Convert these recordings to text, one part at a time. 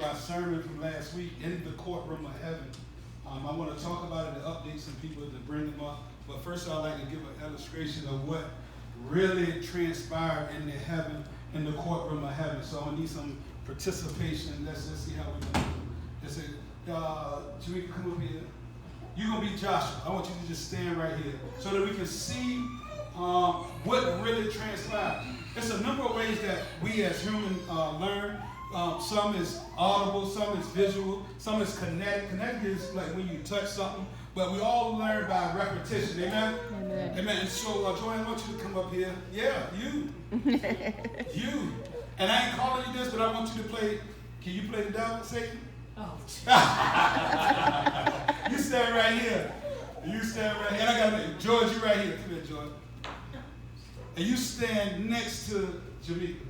my sermon from last week, In the Courtroom of Heaven. I want to talk about it and update some people to bring them up. But first, I'd like to give an illustration of what really transpired in the heaven, in the courtroom of heaven. So I need some participation. Let's just see how we're going to do it. Let's say, Jamaica, come up here. You're going to be Joshua. I want you to just stand right here so that we can see what really transpired. There's a number of ways that we as humans learn. Some is audible, some is visual, some is kinetic. Kinetic is like when you touch something, but we all learn by repetition. Amen? Amen. Amen. And so, Joanne, I want you to come up here. Yeah, you. You. And I ain't calling you this, but I want you to play. Can you play the devil, Satan? Oh. You stand right here. You stand right here. And I got George, you right here. Come here, George. And you stand next to Jamaica.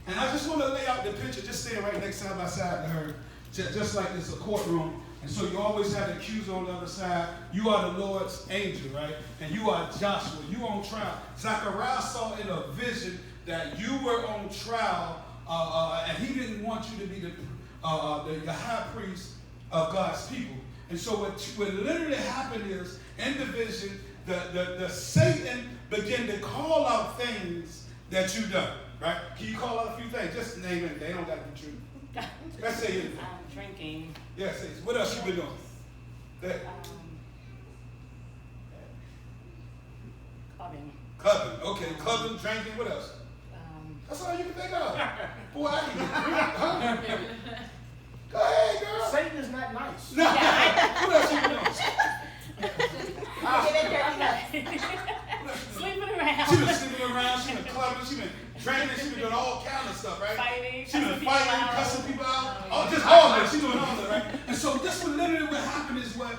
And I just want to lay out the picture, just stand right next side by side to her, just like it's a courtroom. And so you always have the accuser on the other side. You are the Lord's angel, right? And you are Joshua. You on trial. Zachariah saw in a vision that you were on trial, and he didn't want you to be the high priest of God's people. And so what literally happened is, in the vision, the Satan began to call out things that you've done. Right? Can you call out a few things? Just name it. They don't got to be true. Let's say it. Drinking. Yes. What else you been doing? Clubbing. Okay. Clubbing, drinking. What else? That's all you can think of. Boy, I can get Go ahead, girl. Satan is not nice. No. What else you been doing? Sleeping around. She been sleeping around. She been clubbing. She been drinking. She been doing all kind of stuff, right? Fighting. She been fighting, cussing people out. Just all that. She doing all that, right? And so this was literally what happened is what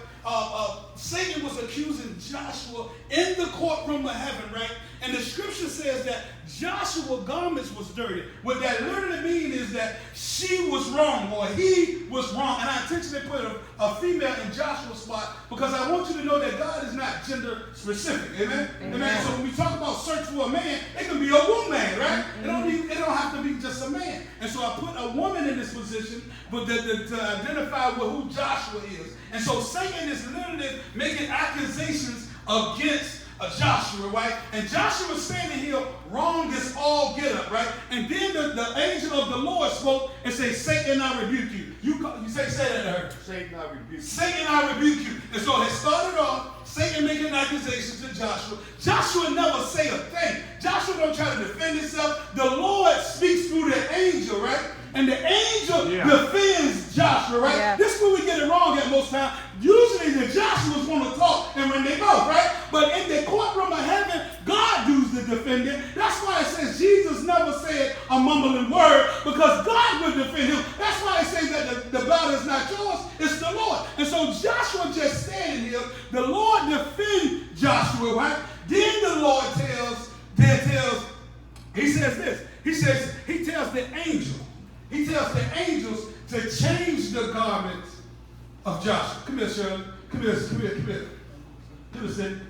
Satan was accusing Joshua in the courtroom of heaven, right? And the scripture says that Joshua's garments was dirty. What that literally means is that she was wrong or he was wrong. And I intentionally put a female in Joshua's spot because I want you to know that God is not gender specific. Amen? Amen. So when we talk about search for a man, it can be a woman, right? It don't have to be just a man. And so I put a woman in this position but to identify with who Joshua is. And so Satan is literally making accusations against Joshua, right? And Joshua standing here wrong as all get up, right? And then the angel of the Lord spoke and said, Satan, I rebuke you. You say that to her. Satan, I rebuke you. Satan, I rebuke you. And so it started off, Satan making accusations to Joshua. Joshua never say a thing. Joshua don't try to defend himself. The Lord speaks through the angel, right? And the angel defends Joshua, right? Yeah. This is where we get it wrong at most times. Usually the Joshua's want to talk and when they both, right? But in the courtroom of heaven, God does the defending. That's why it says Jesus never said a mumbling word because God will defend him. That's why it says that the battle is not yours, it's the Lord. And so Joshua just standing here, the Lord defends Joshua, right? Then the Lord he tells the angel. He tells the angels to change the garments of Joshua. Come here, Shirley. Come here. Come here, Sid.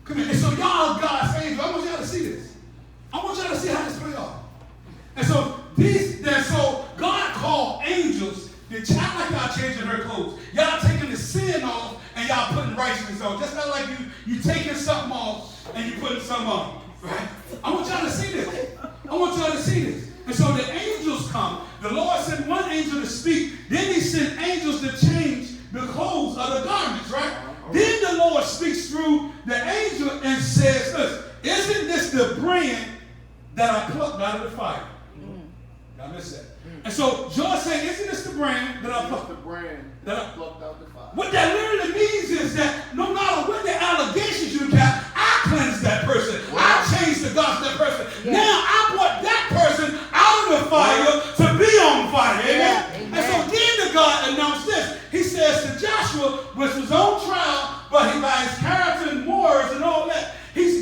Come here. And so y'all God's angels. I want y'all to see this. I want y'all to see how this plays out. And so God called angels to act like y'all changing her clothes. Y'all taking the sin off and y'all putting righteousness on. Just not like you taking something off and you putting something on. Right? I want y'all to see this. And so the angels come. The Lord sent one angel to speak. Then he sent angels to change the clothes of the garments, right? Then the Lord speaks through the angel and says, listen, isn't this the brand that I plucked out of the fire? Y'all missed that. And so George said, isn't this the brand that I plucked? Plucked out the fire. What that literally means is that no matter what the allegations you got, I cleansed that person. Wow. I changed the gospel of that person. Yeah. Now I brought that person out of the fire to be on fire. Amen? Yeah. And so then the God announced this. He says to Joshua, which was on trial, but he by his character and words and all that,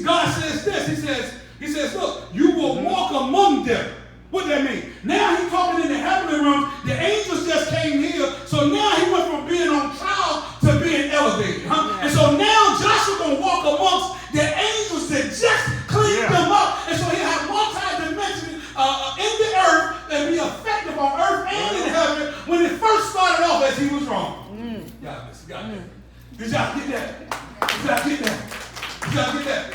God says this. He says, look, you will walk among them. What that mean? Now he's talking in the heavenly realm. The angels just came here. So now he went from being on trial to being elevated. Huh? And so now Joshua going to walk amongst the angels that just cleaned them up. And so he'll have multi-dimensional in the earth and be a Got that. Did y'all get that? Did y'all get that? Did y'all get that?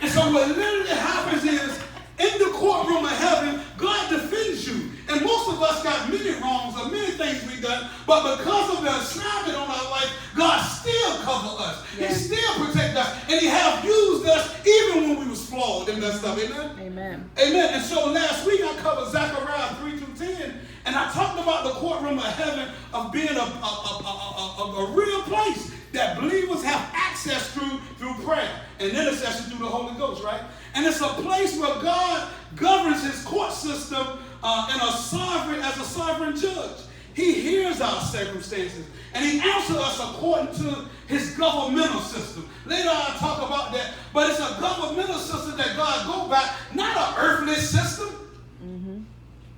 And so what literally happens is, in the courtroom of heaven, God defends you. And most of us got many wrongs or many things we've done, but because of the assignment on our life, God still covers us. Yes. He still protects us. And he have used us even when we was flawed and messed up. Amen? Amen. Amen. And so last week I covered Zechariah 3-10, and I talked about the courtroom of heaven of being a real place that believers have access through prayer and intercession through the Holy Ghost, right? And it's a place where God governs his court system as a sovereign judge. He hears our circumstances and he answers us according to his governmental system. Later I'll talk about that, but it's a governmental system that God go by, not an earthly system.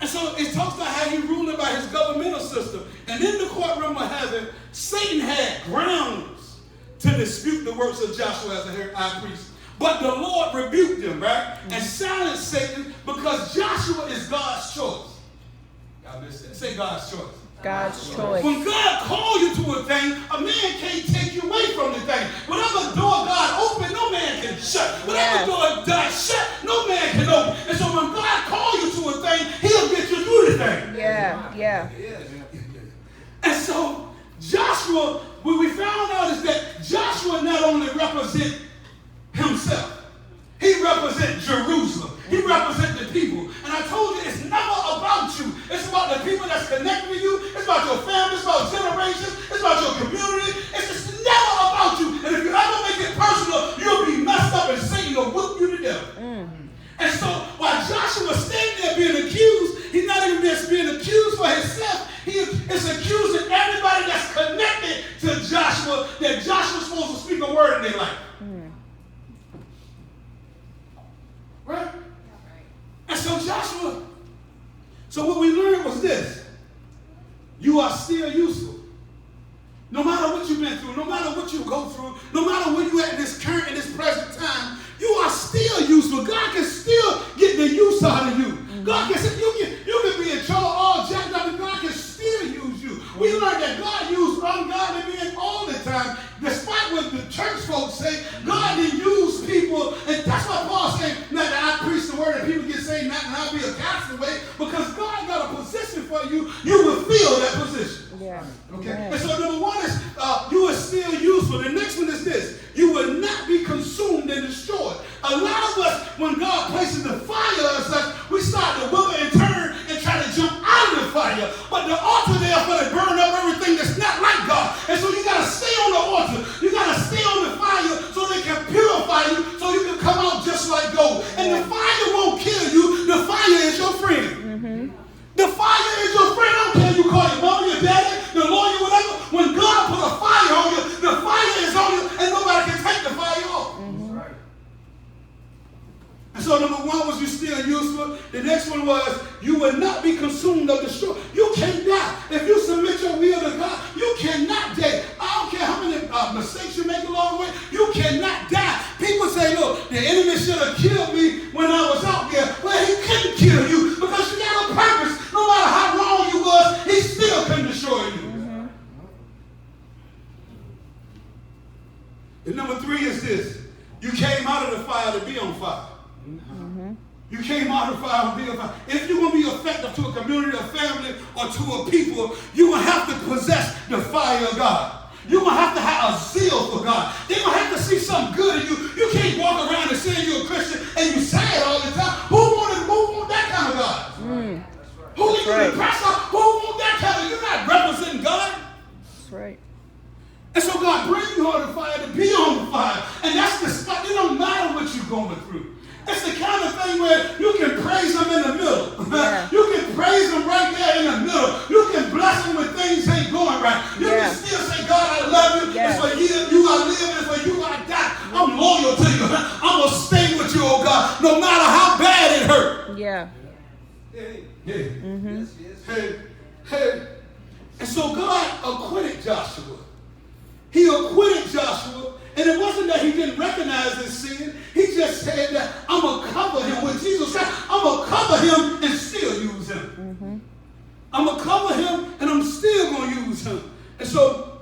And so it talks about how he ruled by his governmental system. And in the courtroom of heaven, Satan had grounds to dispute the works of Joshua as a high priest. But the Lord rebuked him, right? And silenced Satan because Joshua is God's choice. Y'all missed that. Say God's choice. God's choice. When God called you to a thing, a man can't take you away from the thing. Whatever door God opened, no man can shut. Whatever door God shut, no man can open. And so when God called you to a thing, he'll get you through the thing. Yeah. And so Joshua, what we found out is that Joshua not only represents himself, he represents Jerusalem. He represents the people. And I told you, it's never about you. It's about the people that's connected to you. It's about your family. It's about generations. It's about your community. It's just never about you. And if you ever make it personal, you'll be messed up and Satan will whoop you to death. And so while Joshua was standing there being accused, he's not even just being accused for himself. He is accusing everybody that's connected to Joshua, that Joshua's supposed to speak a word in their life. Right? And so Joshua, so what we learned was this: you are still useful. No matter what you've been through, no matter what you go through, no matter where you at in this current, in this present time, you are still useful. God can still get the use out of you. God can, you can be in trouble all jacked up, and God can still use you. We learned that God used ungodly men all the time. Despite what the church folks say, God didn't use people. And that's why Paul said, not that I preach the word and people get saved, not that I'll be a castaway. Because God got a position for you, you will fill that position. Yeah. Okay? Yeah. And so number one is, you are still useful. The next one is this: you will not be consumed and destroyed. A lot of us, when God places the fire on us, we start to wither and turn and try to jump out of the fire. But the altar there is going to burn up everything that's not like God. And so you got to stay on the altar. You got to stay on the fire so they can purify you, so you can come out just like gold. And the fire won't kill you. The fire is your friend. The fire is your friend. I don't care if you call your mama, your daddy, the lawyer, whatever. When God put a fire on you, the fire is on you, and nobody can take the fire off. And so number one was you still useful. The next one was you will not be consumed or destroyed. You can't die. If you submit your will to God, you cannot die. I don't care how many mistakes you make along the way, you cannot die. People say, look, the enemy should have killed me when I was out there. Well, he couldn't kill you because you got a purpose. No matter how wrong you was, he still couldn't destroy you. And number three is this: you came out of the fire to be on fire. You came out of the fire to be on fire. If you're going to be effective to a community, a family, or to a people, you're going to have to possess the fire of God. You're going to have a zeal for God. They're going to have to see something good in you. You can't walk around and say you're a Christian and you say it all the time. Who want that kind of God? Who you going to impress on? Who want that kind of? You're not representing God. That's right. And so God brings you on the fire to be on the fire. And that's the spot. It don't matter what you're going through. It's the kind of thing where you can praise him in the middle. Yeah. You can praise him right there in the middle. You can bless him when things ain't going right. You can still say, God, I love you. Yeah. It's for you I live, and for you I die. I'm loyal to you. I'm going to stay with you, oh God, no matter how bad it hurt. Yeah. Hey. And so God acquitted Joshua. He acquitted Joshua. And it wasn't that he didn't recognize his sin. He just said that I'm going to cover him. When Jesus said, I'm going to cover him and still use him. I'm going to cover him and I'm still going to use him. And so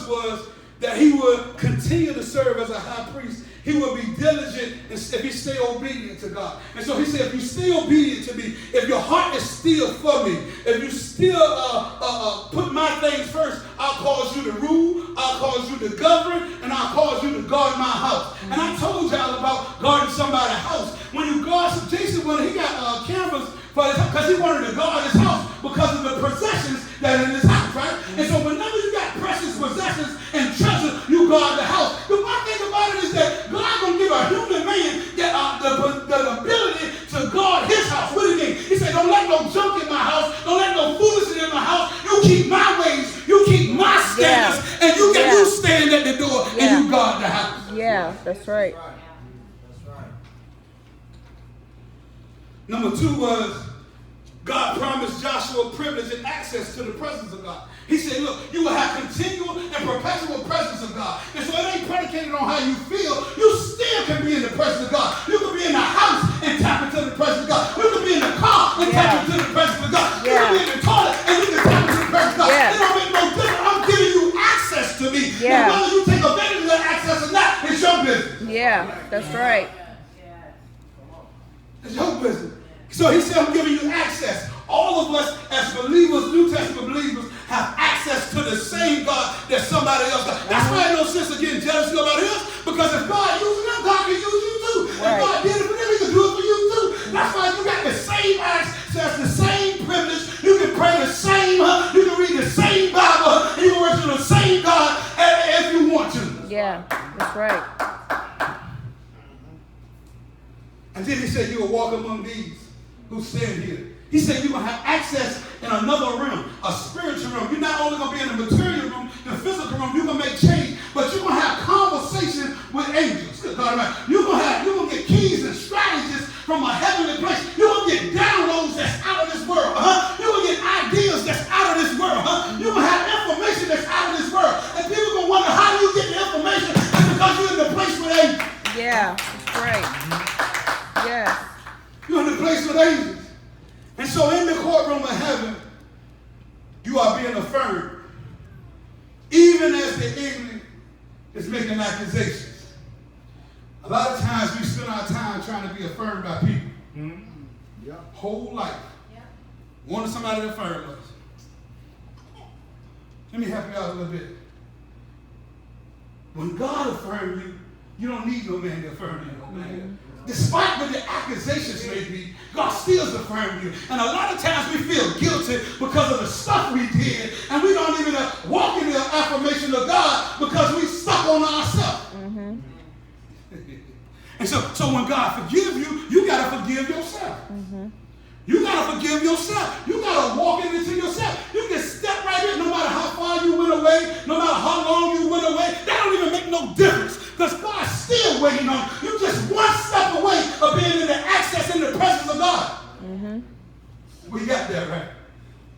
was that he would continue to serve as a high priest. He would be diligent if he stay obedient to God. And so he said, if you stay obedient to me, if your heart is still for me, if you still put my things first, I'll cause you to rule, I'll cause you to govern, and I'll cause you to guard my house. And I told y'all about guarding somebody's house. When you guard, so Jason, when he got cameras for his house, because he wanted to guard his house because of the possessions that are in his house, right? And so whenever you got precious possessions and treasure, you guard the house. The one thing about it is that God gonna give a human man the ability to guard his house. What do you mean? He said, don't let no junk in my house, don't let no foolishness in my house. You keep my ways, you keep my standards, and you stand at the door and you guard the house. Yeah, that's right. Number 2 was God promised Joshua privilege and access to the presence of God. He said, look, you will have continual and perpetual presence of God. And so it ain't predicated on how you feel. You still can be in the presence of God. You can be in the house and tap into the presence of God. You can be in the car and tap into the presence of God. You can be in the toilet and you can tap into the presence of God. It don't make no difference. I'm giving you access to me. And whether you take advantage of that access or not, it's your business. Yeah, that's right. It's your business. So he said, I'm giving you access. All of us as believers, New Testament believers, have access to the same God that somebody else got. That's why no sense of getting jealous about him, because if God uses them, God can use you too. If God did it for them, he can do it for you too. That's why you got the same access, the same privilege. You can pray the same, you can read the same Bible, and you can worship the same God if you want to. Yeah, that's right. And then he said, you will walk among these who stand here. He said you're going to have access in another realm, a spiritual realm. You're not only going to be in the material room, the physical room, you're going to make change, but you're going to have conversation with angels. You're going to get keys and strategies from a heavenly place. You're going to get downloads that's out of this world. You're going to get ideas that's out of this world. You're going to have information that's out of this world. And people are going to wonder, how do you get the information? It's because you're in the place with angels. Yeah, that's right. Yeah. You're in the place with angels. And so in the courtroom of heaven, you are being affirmed. Even as the ignorant is making accusations. A lot of times we spend our time trying to be affirmed by people. Mm-hmm. Whole life. Wanting somebody to affirm us. Let me help you out a little bit. When God affirms you, you don't need no man to affirm you. No man. Despite what the accusations may be, God still affirms you. And a lot of times we feel guilty because of the stuff we did, and we don't even walk in the affirmation of God because we stuck on ourselves. Mm-hmm. And so when God forgives you, you got to forgive yourself. Mm-hmm. You got to forgive yourself. You got to walk into yourself. You can step right in, no matter how far you went away, no matter how long you went away. That don't even make no difference because God's still waiting on you. You're just one step away of being in the access in the presence of God. Mm-hmm. We got that, right?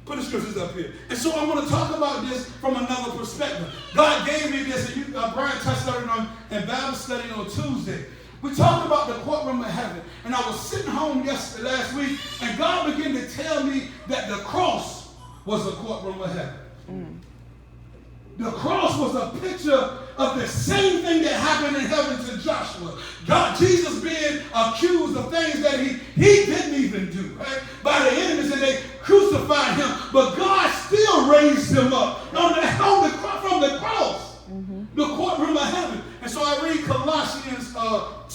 Put the scriptures up here. And so I want to talk about this from another perspective. God gave me this, and Brian touched on it in Bible study on Tuesday. We talked about the courtroom of heaven, and I was sitting home last week, and God began to tell me that the cross was the courtroom of heaven. Mm. The cross was a picture of the same thing that happened in heaven to Joshua. Jesus being accused of things that he didn't even do, right? By the enemies, and they crucified him, but God still raised him up from the cross. Mm-hmm. The courtroom of heaven. And so I read Colossians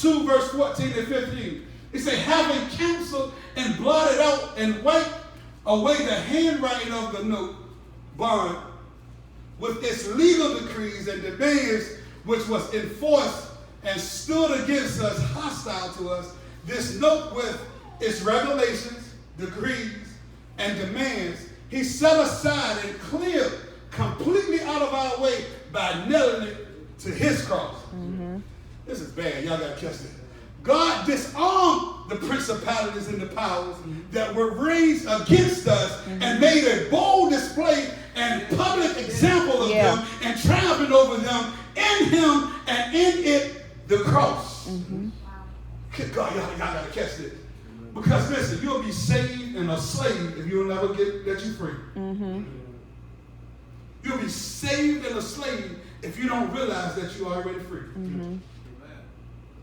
2, verse 14 and 15. It says, having canceled and blotted out and wiped away the handwriting of the note, bond, with its legal decrees and demands which was enforced and stood against us, hostile to us, this note with its regulations, decrees, and demands, he set aside and cleared completely out of our way by nailing it to his cross. Mm-hmm. This is bad. Y'all got to catch this. God disarmed the principalities and the powers that were raised against us and made a bold display and public example of them and triumphing over them in him and in it, the cross. Mm-hmm. God, y'all got to catch this. Because listen, you'll be saved and a slave if you'll never let you free. Mm-hmm. you'll be saved and a slave if you don't realize that you're already free. Mm-hmm.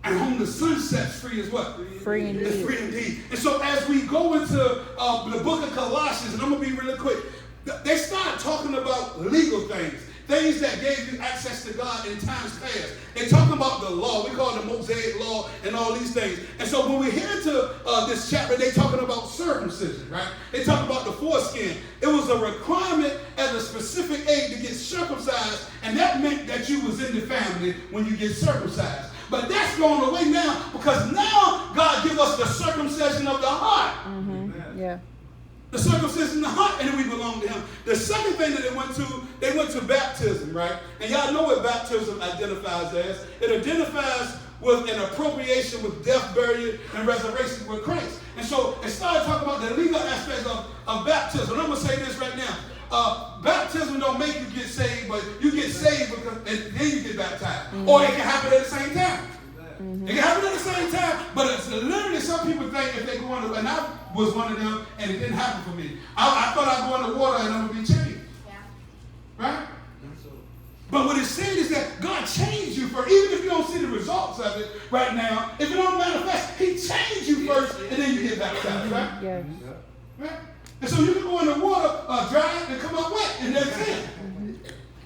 And whom the Son sets free is what? Free indeed. It's free indeed. And so as we go into the book of Colossians, and I'm going to be really quick, they start talking about legal things. Things that gave you access to God in times past. They're talking about the law. We call it the Mosaic law and all these things. And so when we hear into this chapter, they're talking about circumcision, right? They talk about the foreskin. It was a requirement at a specific age to get circumcised, and that meant that you was in the family when you get circumcised. But that's going away now, because now God gives us the circumcision of the heart. Mm-hmm. Yeah. The circumcision in the heart, and then we belong to him. The second thing that they went to baptism, right? And y'all know what baptism identifies as. It identifies with an appropriation with death, burial, and resurrection with Christ. And so it started talking about the legal aspects of baptism. And I'm going to say this right now. Baptism don't make you get saved, but you get saved because, and then you get baptized. Mm-hmm. Or it can happen at the same time. Mm-hmm. It can happen at the same time, but it's literally some people think if they go into, and I was one of them, and it didn't happen for me. I thought I'd go in the water and I'm going to be changed. Yeah. Right? But what it's saying is that God changed you for, even if you don't see the results of it right now, if it don't manifest, he changed you first, and then you get baptized, right? Yes. Right? And so you can go in the water dry and come out wet, and that's it.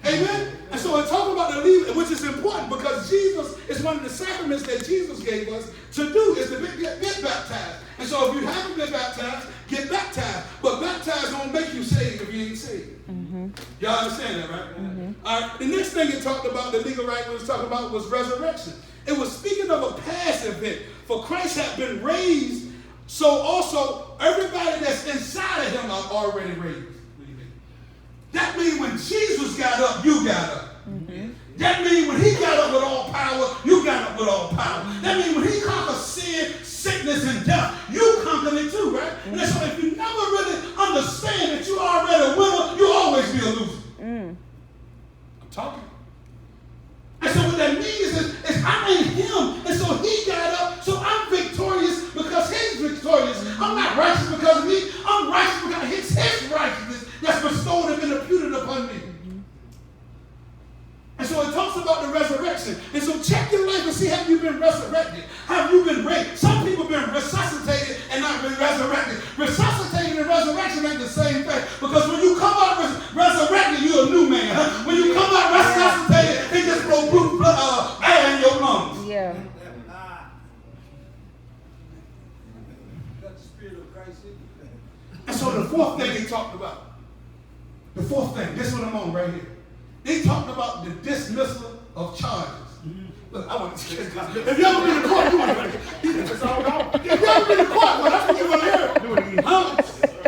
Amen? And so we're talking about the leader, which is important because Jesus is one of the sacraments that Jesus gave us to do, is to get baptized. And so if you haven't been baptized, get baptized. But baptized won't make you saved if you ain't saved. Mm-hmm. Y'all understand that, right? Mm-hmm. All right. The next thing it talked about, the legal right was talking about, was resurrection. It was speaking of a past event. For Christ had been raised, so also everybody that's inside of him are already raised. That means when Jesus got up, you got up. Mm-hmm. That means when he got up with all power, you got up with all power. Mm-hmm. That means when he conquered sin, sickness, and death, you conquered it too, right? Mm-hmm. And so if you never really understand that you are already a winner, you'll always be a loser. Mm. I'm talking. And so what that means is I'm in him, and so he got up, so I'm victorious because he's victorious. I'm not righteous because of me. I'm righteous because it's his righteousness that's bestowed and been imputed upon me. Mm-hmm. And so it talks about the resurrection. And so check your life and see, have you been resurrected? Have you been raised? Some people have been resuscitated and not been resurrected. Resuscitated and resurrection ain't the same thing. Because when you come out resurrected, you're a new man. Huh? When you come out resuscitated, it just blows air in your lungs. Yeah. And so the fourth thing he talked about. The fourth thing, this one I'm on right here. They talked about the dismissal of charges. Look, I want to get this. If you ever been in court, you want to it's all gone. If you ever been in court, well, that's what you want to hear.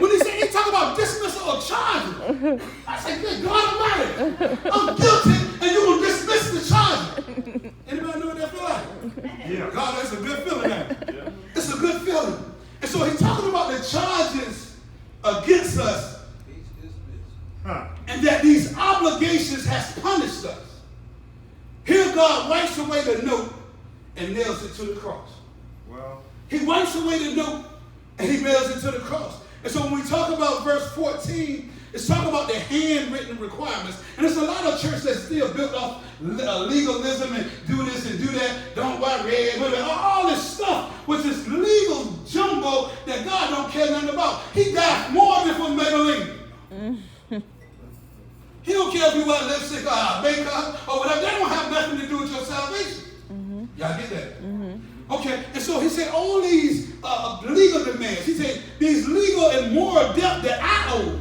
When he talk about dismissal of charges, I say, good God Almighty, I'm guilty, and you're going to dismiss the charges. Anybody know what that feel like? Yeah. God, that's a good feeling, man. Yeah. It's a good feeling. And so he's talking about the charges against us. And that these obligations has punished us. Here God wipes away the note and nails it to the cross. Well, he wipes away the note and he nails it to the cross. And so when we talk about verse 14, it's talking about the handwritten requirements. And there's a lot of churches that's still built off legalism and do this and do that. Don't wear red, all this stuff, which is legal jumbo that God don't care nothing about. He died more than for Maybelline. He don't care if you wear lipstick or makeup or whatever. They don't have nothing to do with your salvation. Mm-hmm. Y'all get that? Mm-hmm. Okay, and so he said all these legal demands. He said these legal and moral debt that I owe.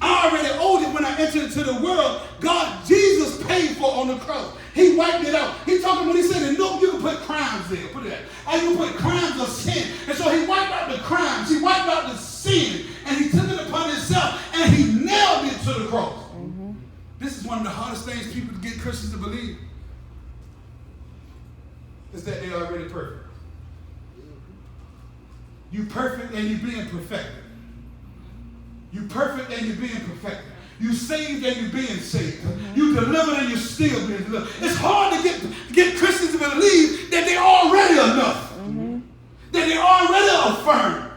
I already owed it when I entered into the world. God, Jesus paid for on the cross. He wiped it out. He talking when he said, no, you can put crimes there. Put it there. And you put crimes of sin. And so he wiped out the crimes. He wiped out the sin. And he took it upon himself. And he nailed it to the cross. Mm-hmm. This is one of the hardest things people to get Christians to believe. Is that they're already perfect. You perfect and you being perfected. You perfect and you're being perfected. You saved and you're being saved. Mm-hmm. You delivered and you're still being delivered. It's hard to get Christians to believe that they're already enough. Mm-hmm. That they're already affirmed.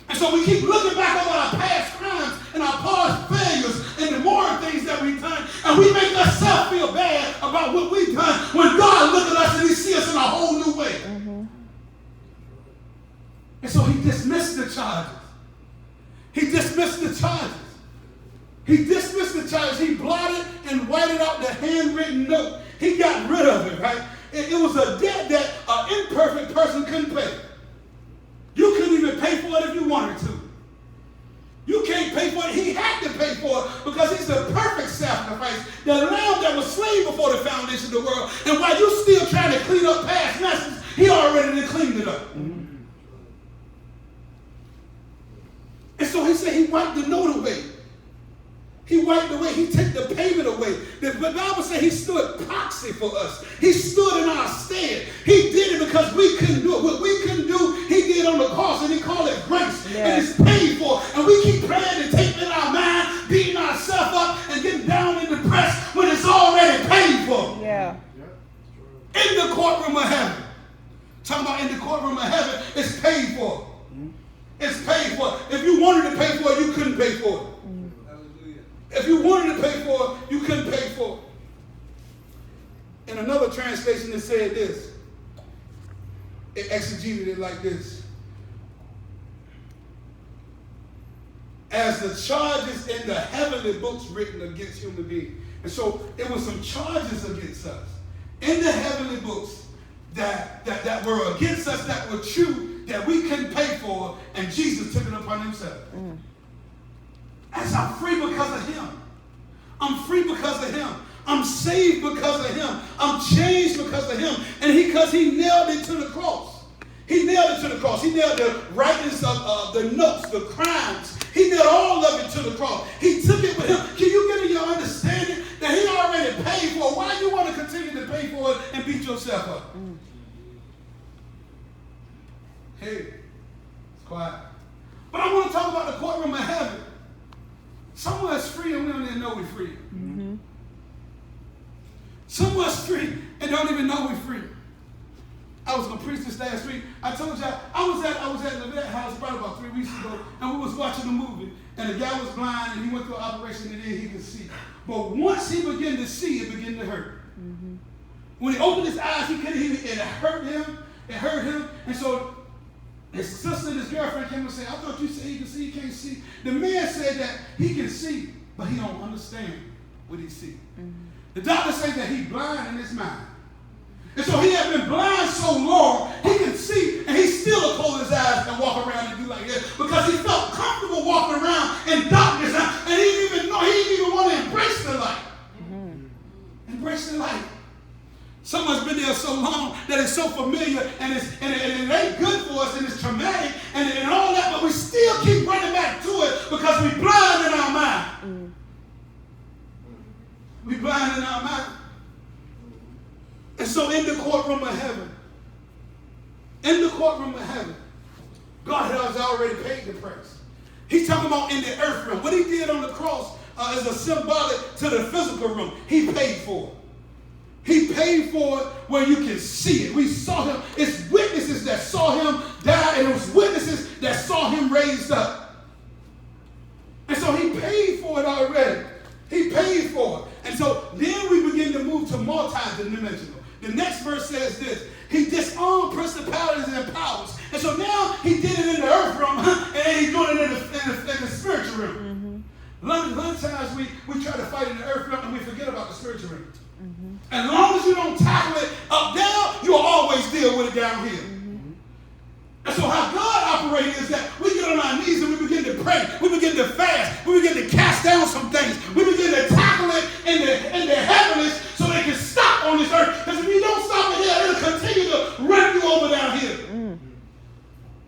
And so we keep looking back over our past crimes and our past failures and the moral things that we've done. And we make ourselves feel bad about what we've done when God looks at us and he sees us in a whole new way. Mm-hmm. And so he dismissed the charges. He dismissed the charges. He dismissed the charges. He blotted and whited out the handwritten note. He got rid of it, right? It was a debt that an imperfect person couldn't pay. You couldn't even pay for it if you wanted to. You can't pay for it. He had to pay for it because he's the perfect sacrifice. The lamb that was slain before the foundation of the world. And while you're still trying to clean up past messes, he already cleaned it up. Mm-hmm. And so he said he wiped the note away. He wiped away. He took the payment away. The Bible said he stood proxy for us. He stood in our stead. He did it because we couldn't do it. What we couldn't do, he did on the cross, and he called it grace. Yeah. And it's paid for. And we keep praying and taking in our mind, beating ourselves up, and getting down and depressed when it's already paid for. Yeah. In the courtroom of heaven. Talking about in the courtroom of heaven, it's paid for. It's paid for. If you wanted to pay for it, you couldn't pay for it. If you wanted to pay for it, you couldn't pay for it. In another translation, it said this. It exegeted it like this. As the charges in the heavenly books written against human beings. And so it was some charges against us in the heavenly books that were against us, that were true, that we couldn't pay for, and Jesus took it upon himself. As I'm free because of him. I'm free because of him. I'm saved because of him. I'm changed because of him. And because he nailed it to the cross. He nailed it to the cross. He nailed the writings of the notes, the crimes. He nailed all of it to the cross. He took it with him. Can you get in your understanding that he already paid for it? Why do you want to continue to pay for it and beat yourself up? Hey, it's quiet. But I want to talk about the courtroom of heaven. Someone's free and we don't even know we're free. Mm-hmm. Someone's free and don't even know we're free. I was going to preach this last week. I told y'all, I was at the vet house probably about 3 weeks ago, and we was watching a movie, and the guy was blind, and he went through an operation, and then he could see. But once he began to see, it began to hurt. Mm-hmm. When he opened his eyes, he couldn't hear it. It hurt him. It hurt him. And so his sister and his girlfriend came and said, I thought you said he can see, he can't see. The man said that he can see, but he don't understand what he see. Mm-hmm. The doctor said that he's blind in his mind. And so he had been blind so long, he could see, and he still would close his eyes and walk around and do like this because he felt comfortable walking around in darkness, and he didn't even want to embrace the light. Mm-hmm. Embrace the light. Someone's been there so long that it's so familiar, and it ain't good for us, and it's traumatic, and all that, but we still keep running back to it because we're blind in our mind. Mm-hmm. We're blind in our mind. And so in the courtroom of heaven, God has already paid the price. He's talking about in the earth realm. What he did on the cross is a symbolic to the physical realm. He paid for it. He paid for it where you can see it. We saw him. It's witnesses that saw him die, and it was witnesses that saw him raised up. And so he paid for it already. He paid for it. And so then we begin to move to multi-dimensional. The next verse says this. He disarmed principalities and powers. And so now he did it in the earth realm, and he's doing it in the spiritual realm. Mm-hmm. A lot of times we try to fight in the earth realm and we forget about the spiritual realm. Mm-hmm. As long as you don't tackle it up down, you'll always deal with it down here. Mm-hmm. And so how God operates is that we get on our knees and we begin to pray. We begin to fast. We begin to cast down some things. We begin to tackle it in the heavens so they can stop on this earth. Because if you don't stop it here, it'll continue to run you over down here. Mm.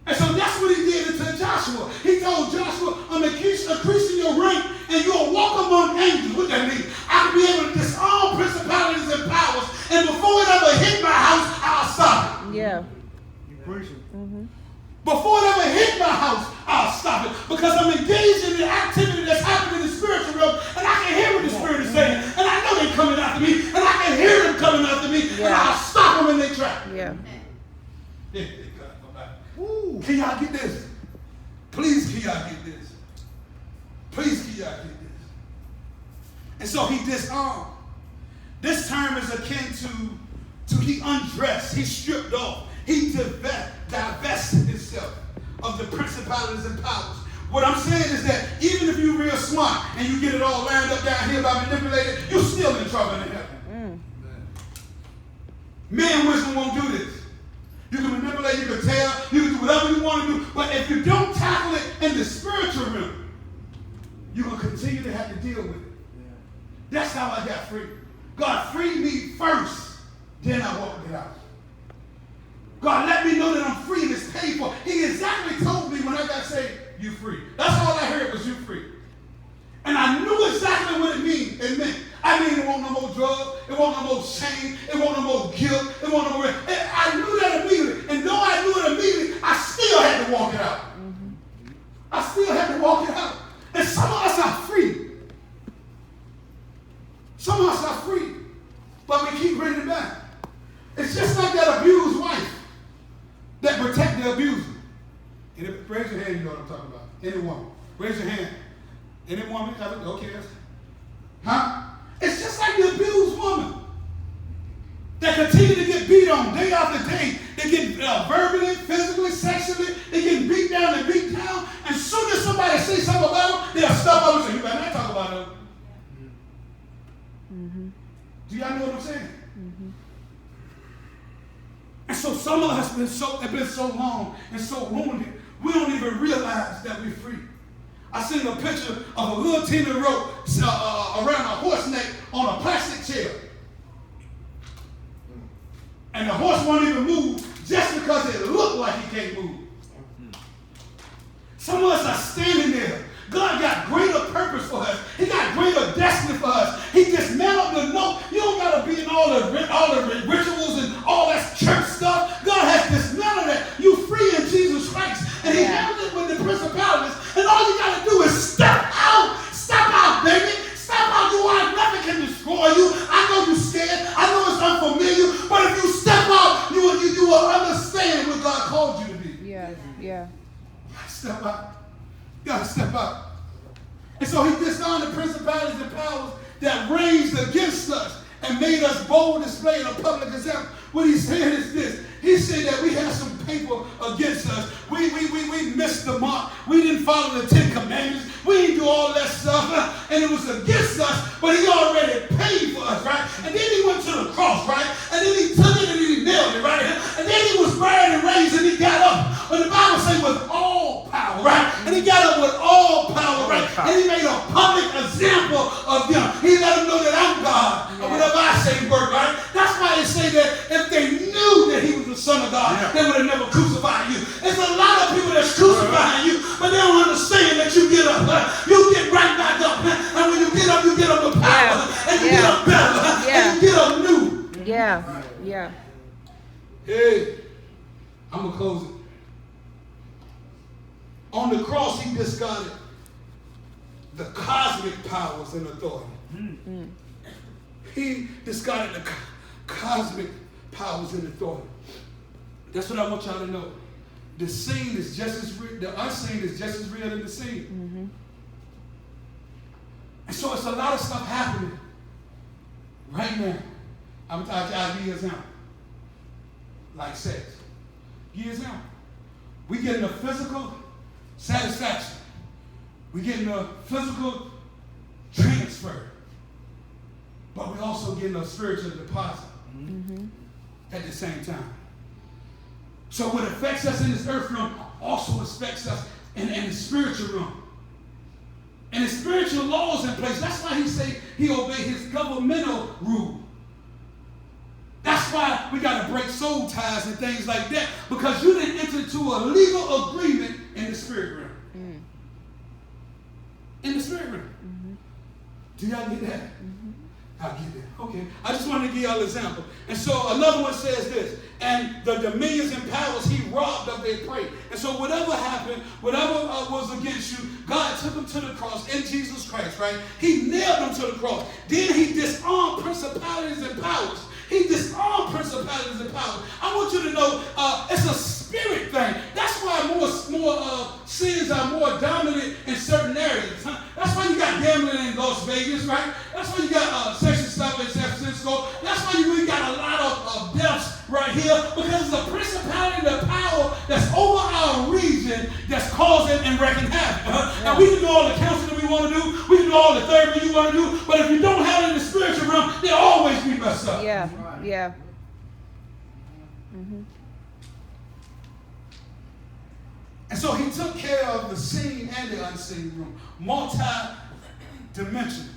And so that's what he did to Joshua. He told Joshua, I'm increasing your rank and you'll walk among angels. What that mean? I'll be able to disarm principalities and powers, and before it ever hit my house, I'll stop it. Yeah. You preaching. Mm-hmm. Before it ever hit my house, I'll stop it. Because I'm engaged in the activity that's happening in the spiritual realm, and I can hear what the Spirit is saying. And I know they're coming after me, and I can hear them coming after me, and I'll stop them in their track. Yeah. Can y'all get this? Please, can y'all get this? Please, can y'all get this? And so he disarmed. This term is akin to he undressed, he stripped off, he divested himself of the principalities and powers. What I'm saying is that even if you're real smart and you get it all lined up down here by manipulating, you're still in trouble in heaven. Man wisdom won't do this. You can manipulate, you can tell, you can do whatever you want to do, but if you don't tackle it in the spiritual realm, you're going to continue to have to deal with it. That's how I got free. God freed me first, then I walked it out. God let me know that I'm free and it's paid for. He exactly told me when I got saved, you free. That's all I heard was you free. And I knew exactly what it meant. I mean, it wasn't no more drugs, it wasn't no more shame, it wasn't no more guilt, it wasn't no more. I knew that immediately. And though I knew it immediately, I still had to walk it out. I still had to walk it out. And some of us are free. Some of us are free. But we keep bringing it back. It's just like that abused wife that protect the abuser. And raise your hand, you know what I'm talking about. Any woman. Raise your hand. Any woman? Okay. Huh? It's just like the abused woman that continue to get beat on day after day. They get verbally, physically, sexually. They get beat down and beat down. And as soon as somebody says something about them, they'll stop up and say, you better not talk about them. Do y'all know what I'm saying? And so some of us have been so long and so wounded, we don't even realize that we're free. I seen a picture of a little teeny rope around a horse neck on a plastic chair. And the horse won't even move just because it looked like he can't move. Some of us are standing there. God got greater purpose for us. He got greater destiny for us. He dismantled the note. You don't got to be in all the rituals and all that church stuff. God has dismantled that. You free in Jesus Christ. And he handled it with the principalities. And all you got to do is step out. Step out, baby. Step out. You are nothing can destroy you. I know you're scared. I know it's unfamiliar. But if you step out, you will understand what God called you to be. Yeah. Step out. You got to step out. And so he disarmed the principalities and powers that raged against us and made us bold display in a public example. What he's saying is this. He said that we had some people against us. We missed the mark. We didn't follow the 10 Commandments. We didn't do all that stuff. And it was against us, but he already paid for us, right? And then he went to the cross, right? And then he took it and he nailed it, right? And then he was buried and raised and he got up. But the Bible says with all power, right? And he got up with all power, right? And he made a public example of them. He let them know that I'm God. And whatever I say work, right? That's why they say that if they knew that he was the Son of God, they would have never crucified you. There's a lot of people that's crucifying you, but they don't understand that you get up. You get right back up. And when you get up with power. And you get up better. And you get up new. Yeah. Hey, I'm going to close it. On the cross, he discarded the cosmic powers and authority. He discarded the cosmic powers and authority. That's what I want y'all to know. The seen is just as real, the unseen is just as real as the seen. And so it's a lot of stuff happening right now. I'll give you an example. Like sex. Give you an example. We getting a physical satisfaction. We getting a physical transfer. But we're also getting a spiritual deposit at the same time. So what affects us in this earth realm also affects us in the spiritual realm. And the spiritual laws in place. That's why he say he obeyed his governmental rule. That's why we got to break soul ties and things like that. Because you didn't enter into a legal agreement in the spirit realm. In the spirit realm. Do y'all get that? I get that. Okay. I just wanted to give y'all an example. And so another one says this. And the dominions and powers he robbed of their prey. And so whatever happened, whatever was against you, God took them to the cross in Jesus Christ, right? He nailed them to the cross. Then he disarmed principalities and powers. He disarmed principalities and powers. I want you to know it's a spirit thing. That's why more sins are more dominant in certain areas. Huh? That's why you got gambling and Las Vegas, right? That's why you got sexual stuff in San Francisco. That's why we got a lot of deaths right here, because it's a principality and a power that's over our region that's causing and wrecking havoc. And we can do all the counseling we want to do. We can do all the therapy you want to do. But if you don't have it in the spiritual realm, they'll always be messed up. Yeah. Yeah. And so he took care of the seen and the unseen room, multi-dimensional.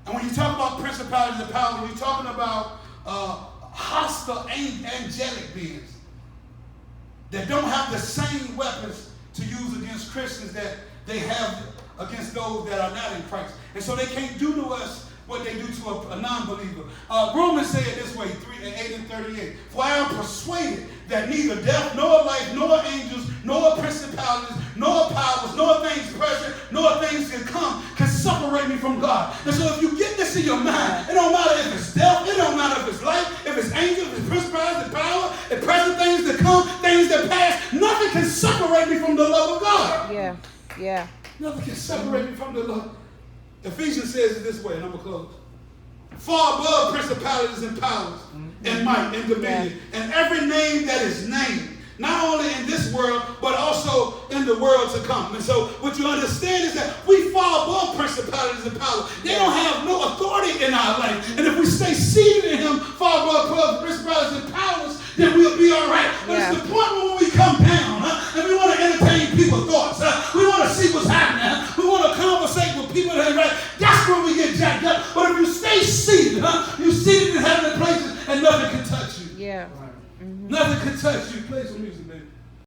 And when you talk about principalities and power, you're talking about hostile angelic beings that don't have the same weapons to use against Christians that they have against those that are not in Christ. And so they can't do to us what they do to a non-believer. Romans say it this way, 8:38. For I am persuaded that neither death, nor life, nor angels, nor principalities, nor powers, nor things present, nor things to come can separate me from God. And so if you get this in your mind, it don't matter if it's death, it don't matter if it's life, if it's angels, if it's principalities, the power, the present things to come, things that pass, nothing can separate me from the love of God. Yeah. Yeah. Nothing can separate me from the love. Ephesians says it this way, and I'm going to close. Far above principalities and powers and might and dominion, and every name that is named, not only in this world, but also in the world to come. And so what you understand is that we far above principalities and powers. They don't have no authority in our life. And if we stay seated in him, far above principalities and powers, then we'll be all right. But it's the point when we come down, and we want to entertain people's thoughts. We want to see what's happening. We want to conversate with people that ain't right. That's when we get jacked up. But if you stay seated, you're seated in heavenly places, and nothing can touch you. Yeah. Nothing can touch you. Play some music, baby.